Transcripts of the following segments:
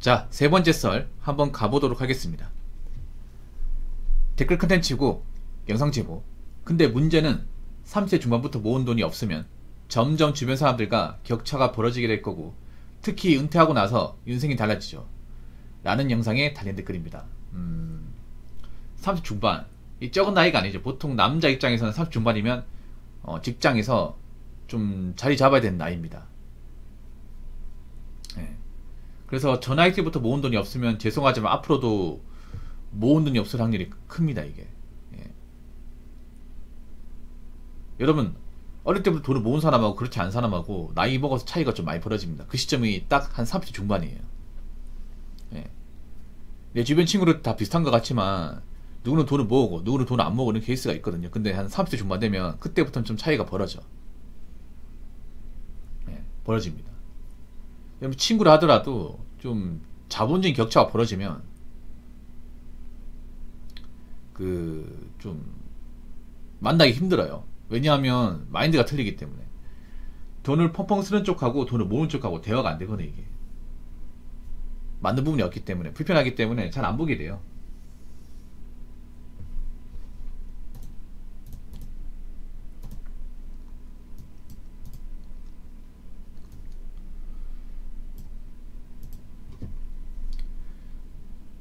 자, 세 번째 썰 한번 가보도록 하겠습니다. 댓글 컨텐츠고 영상 제보. 근데 문제는 30대 중반부터 모은 돈이 없으면 점점 주변 사람들과 격차가 벌어지게 될 거고, 특히 은퇴하고 나서 인생이 달라지죠 라는 영상에 달린 댓글입니다. 30 중반, 이 적은 나이가 아니죠. 보통 남자 입장에서는 30 중반이면 직장에서 좀 자리 잡아야 되는 나이입니다. 네. 그래서 저 나이 때부터 모은 돈이 없으면 죄송하지만 앞으로도 모은 돈이 없을 확률이 큽니다, 이게. 예. 여러분, 어릴 때부터 돈을 모은 사람하고 그렇지 않은 사람하고 나이 먹어서 차이가 좀 많이 벌어집니다. 그 시점이 딱 한 30대 중반이에요. 예. 내 주변 친구들 다 비슷한 것 같지만 누구는 돈을 모으고 누구는 돈을 안 모으는 케이스가 있거든요. 근데 한 30대 중반 되면 그때부터는 좀 차이가 벌어져. 예, 벌어집니다. 친구를 하더라도 좀 자본적인 격차가 벌어지면 좀 만나기 힘들어요. 왜냐하면 마인드가 틀리기 때문에. 돈을 펑펑 쓰는 쪽하고 돈을 모으는 쪽하고 대화가 안 되거든요. 이게 맞는 부분이 없기 때문에, 불편하기 때문에 잘 안 보게 돼요.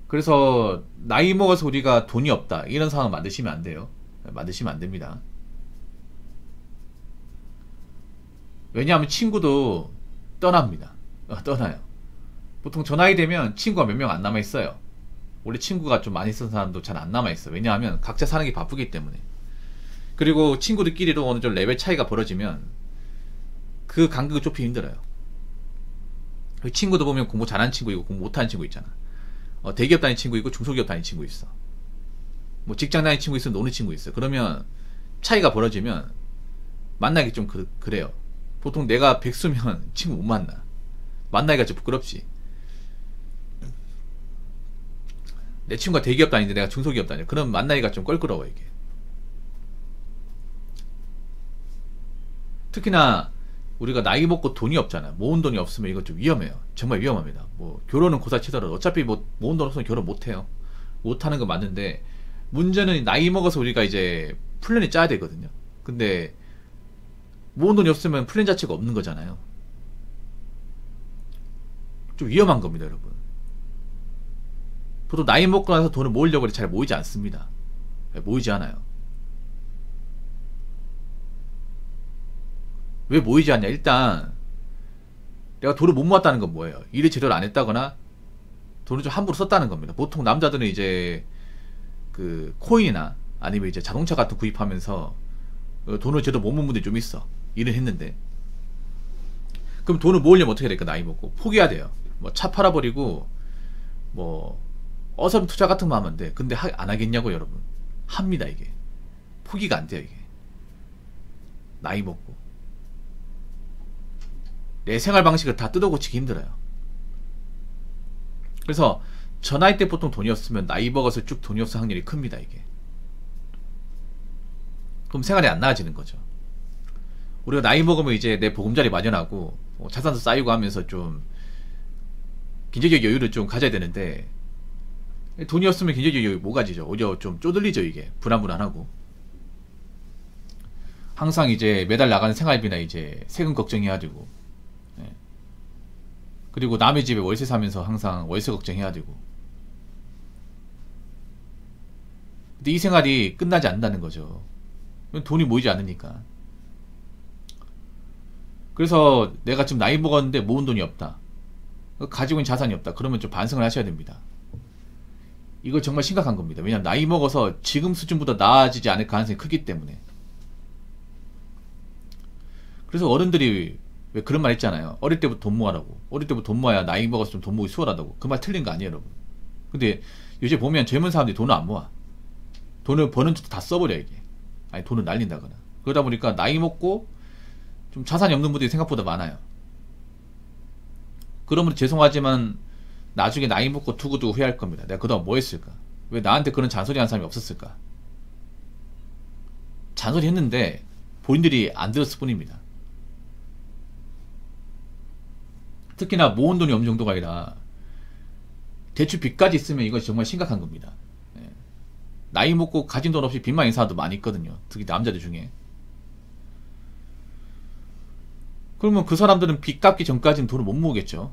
그래서 나이 먹어서 우리가 돈이 없다 이런 상황 만드시면 안 돼요. 만드시면 안 됩니다. 왜냐하면 친구도 떠납니다. 떠나요. 보통 저 나이 되면 친구가 몇 명 안 남아 있어요. 원래 친구가 좀 많이 쓴 사람도 잘 안 남아 있어. 왜냐하면 각자 사는 게 바쁘기 때문에. 그리고 친구들끼리도 어느 정도 레벨 차이가 벌어지면 그 간격을 좁히기 힘들어요. 친구도 보면 공부 잘하는 친구 있고 공부 못하는 친구 있잖아. 대기업 다니는 친구 있고 중소기업 다니는 친구 있어. 뭐 직장 다니는 친구 있어, 노는 친구 있어. 그러면 차이가 벌어지면 만나기 좀 그래요. 보통 내가 백수면 친구 못 만나. 만나기가 좀 부끄럽지. 내 친구가 대기업 다니는데 내가 중소기업 다녀. 그럼 만나기가 좀 껄끄러워 이게. 특히나 우리가 나이 먹고 돈이 없잖아. 모은 돈이 없으면 이거 좀 위험해요. 정말 위험합니다. 뭐 결혼은 고사 치더라도 어차피 뭐 모은 돈 없으면 결혼 못해요. 못하는 거 맞는데, 문제는 나이 먹어서 우리가 이제 플랜을 짜야 되거든요. 근데 모은 돈이 없으면 플랜 자체가 없는 거잖아요. 좀 위험한 겁니다, 여러분. 보통 나이 먹고 나서 돈을 모으려고 해도 잘 모이지 않습니다. 모이지 않아요. 왜 모이지 않냐? 일단 내가 돈을 못 모았다는 건 뭐예요? 일을 제대로 안 했다거나 돈을 좀 함부로 썼다는 겁니다. 보통 남자들은 이제 그 코인이나 아니면 이제 자동차 같은 구입하면서 돈을 제대로 못 모은 분들이 좀 있어. 일을 했는데. 그럼 돈을 모으려면 어떻게 해야 될까? 나이 먹고 포기해야 돼요. 뭐 차 팔아버리고 뭐 어설픈 투자 같은 거 하면 돼. 근데 안 하겠냐고, 여러분. 합니다. 이게 포기가 안 돼요. 이게 나이 먹고 내 생활 방식을 다 뜯어고치기 힘들어요. 그래서 저 나이 때 보통 돈이 없으면 나이 먹어서 쭉 돈이 없을 확률이 큽니다. 이게 그럼 생활이 안 나아지는 거죠. 우리가 나이 먹으면 이제 내 보금자리 마련하고 자산도 쌓이고 하면서 좀 경제적 여유를 좀 가져야 되는데, 돈이 없으면 경제적 여유 못 가지죠. 오히려 좀 쪼들리죠. 이게 불안불안하고 항상 이제 매달 나가는 생활비나 이제 세금 걱정해야 되고, 그리고 남의 집에 월세 사면서 항상 월세 걱정해야 되고. 근데 이 생활이 끝나지 않는다는 거죠. 돈이 모이지 않으니까. 그래서 내가 지금 나이 먹었는데 모은 돈이 없다, 가지고 있는 자산이 없다, 그러면 좀 반성을 하셔야 됩니다. 이거 정말 심각한 겁니다. 왜냐면 나이 먹어서 지금 수준보다 나아지지 않을 가능성이 크기 때문에. 그래서 어른들이 왜 그런 말 있잖아요. 어릴 때부터 돈 모으라고. 어릴 때부터 돈 모아야 나이 먹어서 좀 돈 모으기 수월하다고. 그 말 틀린 거 아니에요, 여러분. 근데 요새 보면 젊은 사람들이 돈을 안 모아. 돈을 버는 것도 다 써버려, 이게. 아니, 돈을 날린다거나. 그러다 보니까 나이 먹고 좀 자산이 없는 분들이 생각보다 많아요. 그러면 죄송하지만 나중에 나이 먹고 두고두고 후회할 겁니다. 내가 그동안 뭐 했을까? 왜 나한테 그런 잔소리 하는 사람이 없었을까? 잔소리 했는데 본인들이 안 들었을 뿐입니다. 특히나 모은 돈이 어느 정도가 아니라 대출 빚까지 있으면 이건 정말 심각한 겁니다. 예. 나이 먹고 가진 돈 없이 빚만 있는 사람도 많이 있거든요. 특히 남자들 중에. 그러면 그 사람들은 빚 갚기 전까지는 돈을 못 모으겠죠.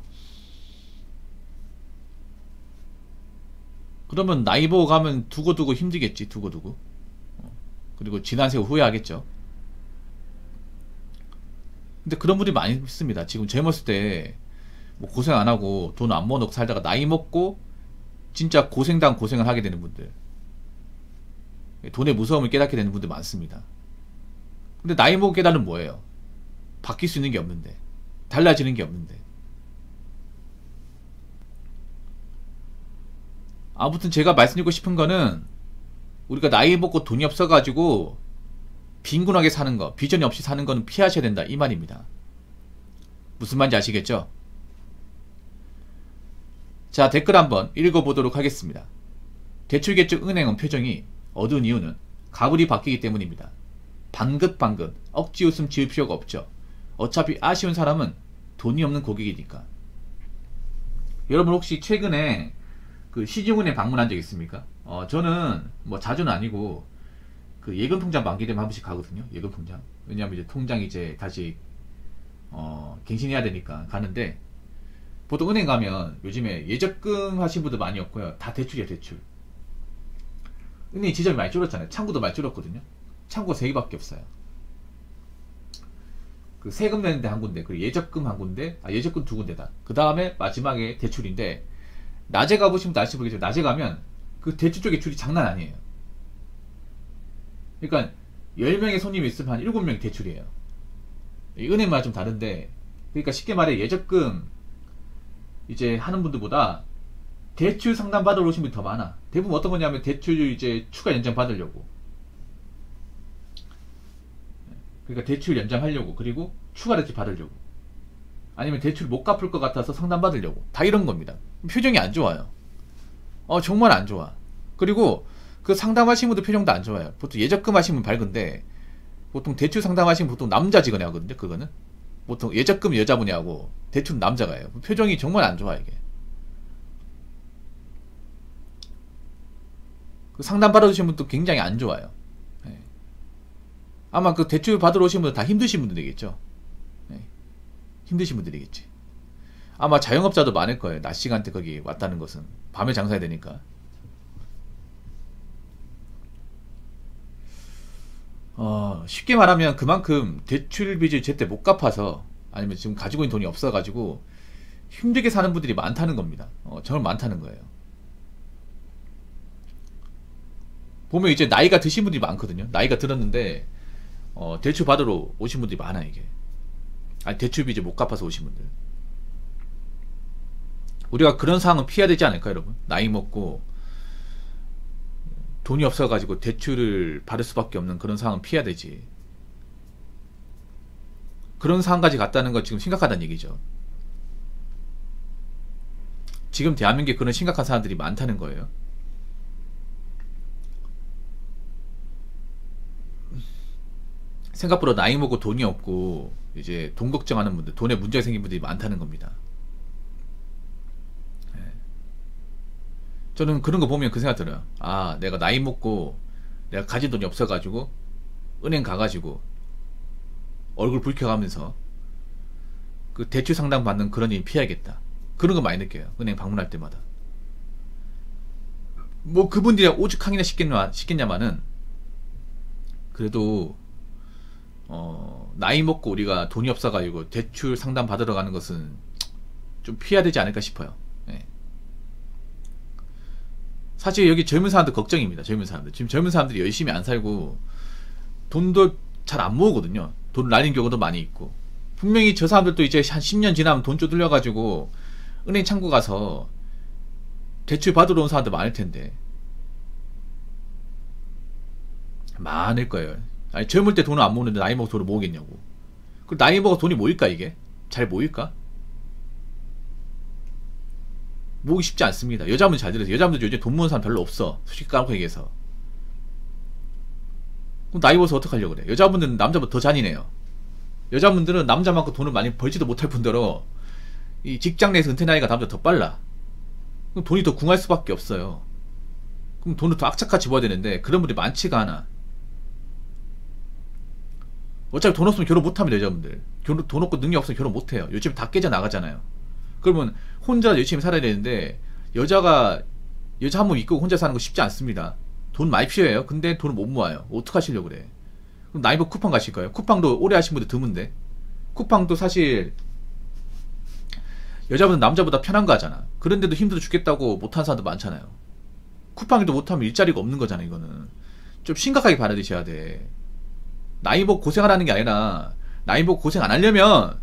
그러면 나이 보고 가면 두고두고 힘들겠지. 두고두고. 그리고 지난 세월 후회하겠죠. 근데 그런 분들이 많이 있습니다. 지금 젊었을 때 뭐 고생 안 하고 돈 안 모아놓고 살다가 나이 먹고 진짜 고생당 고생을 하게 되는 분들, 돈의 무서움을 깨닫게 되는 분들 많습니다. 근데 나이 먹고 깨달은 뭐예요? 바뀔 수 있는 게 없는데, 달라지는 게 없는데. 아무튼 제가 말씀드리고 싶은 거는, 우리가 나이 먹고 돈이 없어가지고 빈곤하게 사는 거, 비전이 없이 사는 거는 피하셔야 된다, 이 말입니다. 무슨 말인지 아시겠죠? 자, 댓글 한번 읽어보도록 하겠습니다. 대출개척 은행은 표정이 어두운 이유는 가불이 바뀌기 때문입니다. 방긋방긋 억지 웃음 지을 필요가 없죠. 어차피 아쉬운 사람은 돈이 없는 고객이니까. 여러분 혹시 최근에 그 시중은행 방문한 적 있습니까? 저는 뭐 자주는 아니고 그 예금통장 만기되면 한 번씩 가거든요. 예금통장. 왜냐하면 이제 통장이 이제 다시 갱신해야 되니까 가는데, 보통 은행 가면 요즘에 예적금 하신 분들 많이 없고요. 다 대출이야, 대출. 은행이 지점이 많이 줄었잖아요. 창구도 많이 줄었거든요. 창구가 3개밖에 없어요. 그 세금 내는데 한 군데, 그리고 예적금 한 군데, 예적금 2군데다. 그 다음에 마지막에 대출인데, 낮에 가보시면 날씨 보겠지만, 낮에 가면 그 대출 쪽에 줄이 장난 아니에요. 그러니까 10명의 손님이 있으면 한 7명이 대출이에요. 은행마다 좀 다른데, 그러니까 쉽게 말해 예적금 이제 하는 분들보다 대출 상담 받으러 오신 분이 더 많아. 대부분 어떤 거냐면 대출 이제 추가 연장 받으려고. 그러니까 대출 연장하려고, 그리고 추가 대출 받으려고, 아니면 대출 못 갚을 것 같아서 상담 받으려고, 다 이런 겁니다. 표정이 안 좋아요. 정말 안 좋아. 그리고 그 상담하신 분들 표정도 안 좋아요. 보통 예적금 하신 분 밝은데, 보통 대출 상담하신 분 보통 남자 직원이 하거든요. 그거는 보통 예적금 여자분이 하고 대출은 남자가 해요. 표정이 정말 안 좋아. 이게 그 상담 받아주신 분도 굉장히 안 좋아요. 네. 아마 그 대출 받으러 오신 분들 다 힘드신 분들이겠죠. 네. 힘드신 분들이겠지. 아마 자영업자도 많을 거예요. 낮 시간대 거기 왔다는 것은 밤에 장사해야 되니까. 쉽게 말하면 그만큼 대출 빚을 제때 못 갚아서, 아니면 지금 가지고 있는 돈이 없어가지고 힘들게 사는 분들이 많다는 겁니다. 정말 많다는 거예요. 보면 이제 나이가 드신 분들이 많거든요. 나이가 들었는데 대출 받으러 오신 분들이 많아. 이게 대출 빚을 못 갚아서 오신 분들. 우리가 그런 상황은 피해야 되지 않을까, 여러분? 나이 먹고 돈이 없어가지고 대출을 받을 수밖에 없는 그런 상황은 피해야 되지. 그런 상황까지 갔다는 거 지금 심각하다는 얘기죠. 지금 대한민국에 그런 심각한 사람들이 많다는 거예요. 생각보다 나이 먹고 돈이 없고 이제 돈 걱정하는 분들, 돈에 문제가 생긴 분들이 많다는 겁니다. 저는 그런 거 보면 그 생각 들어요. 내가 나이 먹고 내가 가진 돈이 없어가지고 은행 가가지고 얼굴 붉혀가면서 그 대출 상담 받는 그런 일 피해야겠다. 그런 거 많이 느껴요. 은행 방문할 때마다. 뭐 그분들이 오죽하기나 시켰냐마는, 그래도 나이 먹고 우리가 돈이 없어가지고 대출 상담 받으러 가는 것은 좀 피해야 되지 않을까 싶어요. 네. 사실 여기 젊은 사람들 걱정입니다. 젊은 사람들. 지금 젊은 사람들이 열심히 안 살고 돈도 잘 안 모으거든요. 돈 날린 경우도 많이 있고. 분명히 저 사람들도 이제 한 10년 지나면 돈 쪼들려가지고 은행 창구 가서 대출 받으러 온 사람들 많을 텐데. 많을 거예요. 아니, 젊을 때 돈을 안 모으는데 나이 먹어 돈을 모으겠냐고. 그 나이 먹어 돈이 모일까, 이게? 잘 모일까? 모으기 쉽지 않습니다. 여자분 잘 들으세요. 여자분들 요즘 돈 모으는 사람 별로 없어. 솔직히 까놓고 얘기해서. 그럼 나이 먹어서 어떡하려고 그래. 여자분들은 남자보다 더 잔인해요. 여자분들은 남자만큼 돈을 많이 벌지도 못할 뿐더러 이 직장 내에서 은퇴 나이가 남자 더 빨라. 그럼 돈이 더 궁할 수밖에 없어요. 그럼 돈을 더 악착같이 집어야 되는데 그런 분들이 많지가 않아. 어차피 돈 없으면 결혼 못합니다. 여자분들 돈 없고 능력 없으면 결혼 못해요. 요즘에 다 깨져나가잖아요. 그러면 혼자 열심히 살아야 되는데 여자 한 번 이끌고 혼자 사는 거 쉽지 않습니다. 돈 많이 필요해요. 근데 돈을 못 모아요. 어떡하시려고 그래. 그럼 나이버 쿠팡 가실까요? 쿠팡도 오래 하신 분들 드문데. 쿠팡도 사실 여자분은 남자보다 편한 거 하잖아. 그런데도 힘들어 죽겠다고 못하는 사람도 많잖아요. 쿠팡에도 못하면 일자리가 없는 거잖아. 이거는 좀 심각하게 받아들이셔야 돼. 나이 보고 고생하라는 게 아니라 나이 보고 고생 안 하려면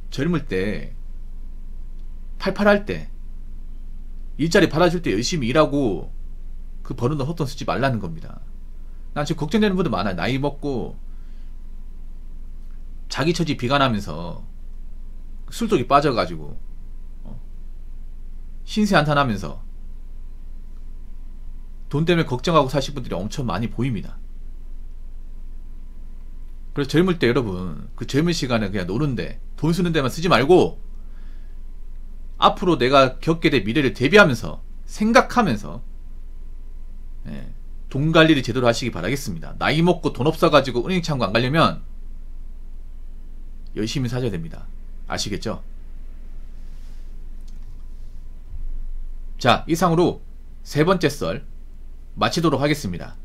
젊을 때 팔팔할 때 일자리 받아줄 때 열심히 일하고 그 버는 돈 헛돈 쓰지 말라는 겁니다. 난 지금 걱정되는 분들 많아요. 나이 먹고 자기 처지 비관하면서 술독이 빠져가지고 신세 한탄하면서 돈 때문에 걱정하고 사실 분들이 엄청 많이 보입니다. 그래서 젊을 때 여러분 그 젊은 시간에 그냥 노는데 돈 쓰는 데만 쓰지 말고 앞으로 내가 겪게 될 미래를 대비하면서 생각하면서 돈 관리를 제대로 하시기 바라겠습니다. 나이 먹고 돈 없어가지고 은행 창구 안 가려면 열심히 사셔야 됩니다. 아시겠죠? 자, 이상으로 세 번째 썰 마치도록 하겠습니다.